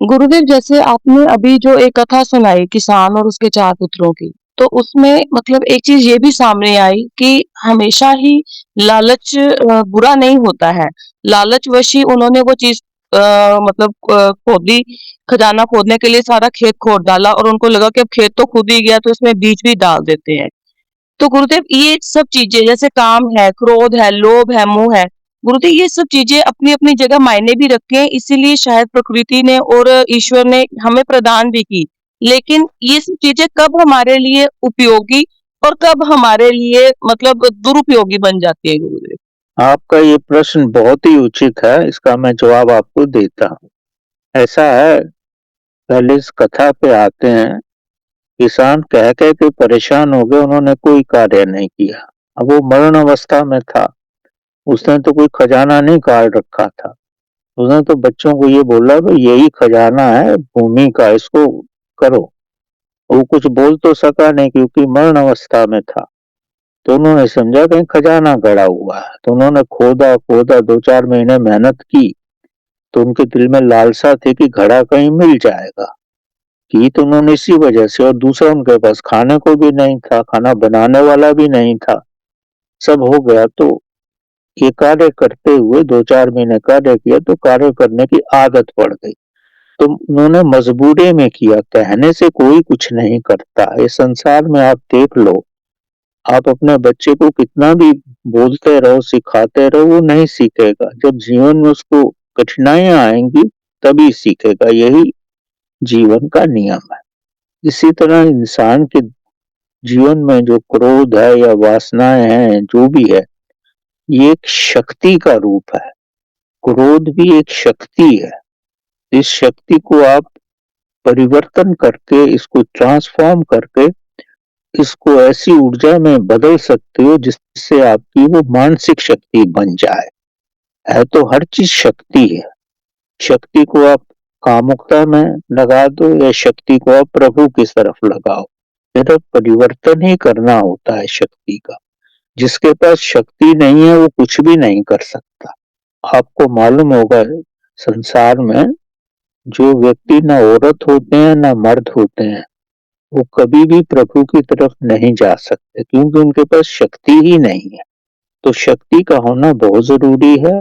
गुरुदेव, जैसे आपने अभी जो एक कथा सुनाई किसान और उसके 4 पुत्रों की, तो उसमें मतलब एक चीज़ ये भी सामने आई कि हमेशा ही लालच बुरा नहीं होता है। लालचवश ही उन्होंने वो चीज़ मतलब खोदी, खजाना खोदने के लिए सारा खेत खोद डाला और उनको लगा कि अब खेत तो खुद ही गया तो इसमें बीज भी डाल देते हैं। तो गुरुदेव, ये सब चीज़ें जैसे काम है, क्रोध है, लोभ है, मोह है, गुरुदेव ये सब चीज़ें अपनी-अपनी जगह मायने भी रखती हैं, इसीलिए शायद प्रकृति ने और ईश्वर ने हमें प्रदान भी की। लेकिन ये सब चीज़ें कब हमारे लिए उपयोगी और कब हमारे लिए मतलब दुरुपयोगी बन जाती है गुरुदेव? आपका ये प्रश्न बहुत ही उचित है, इसका मैं जवाब आपको देता हूँ। ऐसा है, पहले इस कथा पे आते हैं, किसान कह-कह के परेशान हो गए, उन्होंने कोई कार्य नहीं किया। अब वो मरण अवस्था में था, उसने तो कोई खजाना नहीं काढ़ रखा था। उसने तो बच्चों को ये बोला कि यही खजाना है भूमि का, इसको करो। वो कुछ बोल तो सका नहीं क्योंकि मरण अवस्था में था। तो उन्होंने समझा कहीं खजाना गड़ा हुआ है, तो उन्होंने खोदा-खोदा 2-4 महीने मेहनत की। तो उनके दिल में लालसा थी कि घड़ा कहीं मिल जाएगा। की तो उन्होंने इसी वजह से, और दूसरा उनके पास खाने को भी नहीं था, खाना बनाने वाला भी नहीं था। सब हो गया तो ये कार्य करते हुए 2-4 महीने कार्य किया तो कार्य करने की आदत पड़ गई। तो उन्होंने मजबूरी में किया, कहने से कोई कुछ नहीं करता। इस संसार में आप देख लो, आप अपने बच्चे को कितना भी बोलते रहो, सिखाते रहो, वो नहीं सीखेगा। जब जीवन में उसको कठिनाइयाँ आएँगी, तभी सीखेगा। यही जीवन का नियम है। इसी तरह इंसान के जीवन में जो क्रोध है या वासनाएँ हैं, जो भी है, ये एक शक्ति का रूप है। क्रोध भी एक शक्ति है। इस शक्ति को आप परिवर्तन करके, इसको ट्रांसफ़ॉर्म करके, इसको ऐसी ऊर्जा में बदल सकते हो जिससे आपकी वो मानसिक शक्ति बन जाए। है तो हर चीज़ शक्ति है। शक्ति को आप कामुकता में लगा दो या शक्ति को आप प्रभु की तरफ लगाओ। सिर्फ परिवर्तन ही करना होता है शक्ति का। जिसके पास शक्ति नहीं है वो कुछ भी नहीं कर सकता। आपको मालूम होगा, संसार में जो व्यक्ति ना औरत होते हैं ना मर्द होते हैं, वो कभी भी प्रभु की तरफ नहीं जा सकते क्योंकि उनके पास शक्ति ही नहीं है। तो शक्ति का होना बहुत जरूरी है,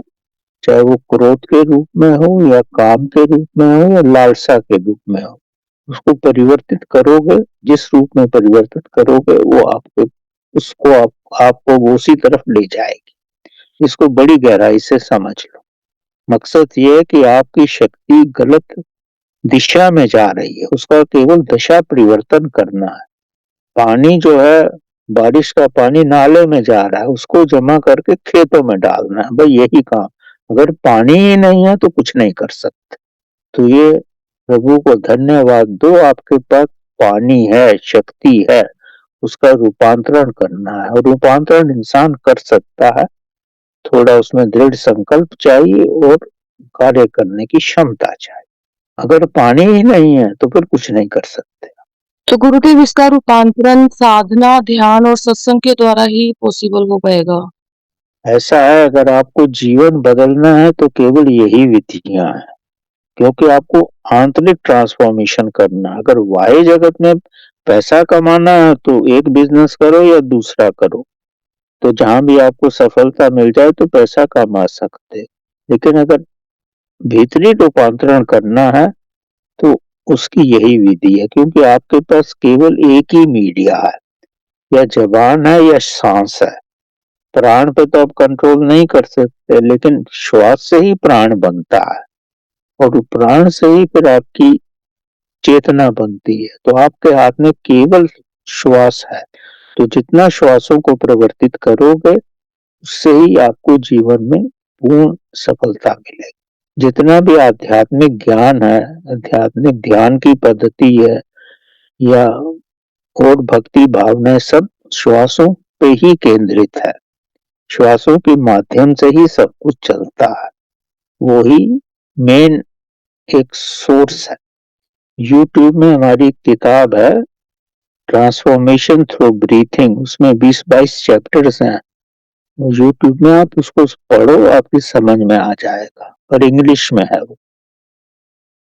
चाहे वो क्रोध के रूप में हो या काम के रूप में हो या लालसा के रूप में हो। उसको परिवर्तित करोगे, जिस रूप में परिवर्तित करोगे वो आपको उसको आपको वो उसी तरफ ले जाएगी। इसको बड़ी गहराई से समझ लो। मकसद ये है कि आपकी शक्ति गलत दिशा में जा रही है, उसका केवल दिशा परिवर्तन करना है। पानी जो है, बारिश का पानी नाले में जा रहा है, उसको जमा करके खेतों में डालना है, भाई यही काम। अगर पानी ही नहीं है तो कुछ नहीं कर सकते। तो ये प्रभु को धन्यवाद दो, आपके पास पानी है, शक्ति है, उसका रूपांतरण करना है और रूपांतरण इंसान कर सकता है। थोड़ा उसमें दृढ़ संकल्प चाहिए और कार्य करने की क्षमता चाहिए। अगर पानी ही नहीं है तो फिर कुछ नहीं कर सकते। तो गुरुदेव, इसका रूपांतरण साधना, ध्यान और सत्संग के द्वारा ही पॉसिबल हो पाएगा? ऐसा है, अगर आपको जीवन बदलना है तो केवल यही विधियां हैं, क्योंकि आपको आंतरिक ट्रांसफॉर्मेशन करना है। अगर बाह्य जगत में पैसा कमाना है तो एक बिजनेस करो या दूसरा करो, तो जहां भी आपको सफलता मिल जाए तो पैसा कमा सकते हैं। लेकिन अगर भीतरी रूपांतरण करना है तो उसकी यही विधि है, क्योंकि आपके पास केवल एक ही मीडिया है, या जबान है या सांस है। प्राण पे तो आप कंट्रोल नहीं कर सकते, लेकिन श्वास से ही प्राण बनता है और प्राण से ही फिर आपकी चेतना बनती है। तो आपके हाथ में केवल श्वास है। तो जितना श्वासों को परिवर्तित करोगे, उससे ही आपको जीवन में पूर्ण सफलता मिलेगी। जितना भी आध्यात्मिक ज्ञान है, आध्यात्मिक ध्यान की पद्धति है या और भक्ति भावना, सब श्वासों पे ही केंद्रित है। श्वासों के माध्यम से ही सब कुछ चलता है। वो ही मेन एक सोर्स है। यूट्यूब में हमारी एक किताब है, ट्रांसफॉर्मेशन थ्रू ब्रीथिंग, उसमें 20-22 चैप्टर्स हैं। यूट्यूब में आप उसको पढ़ो, आपकी समझ में आ जाएगा, और इंग्लिश में है वो।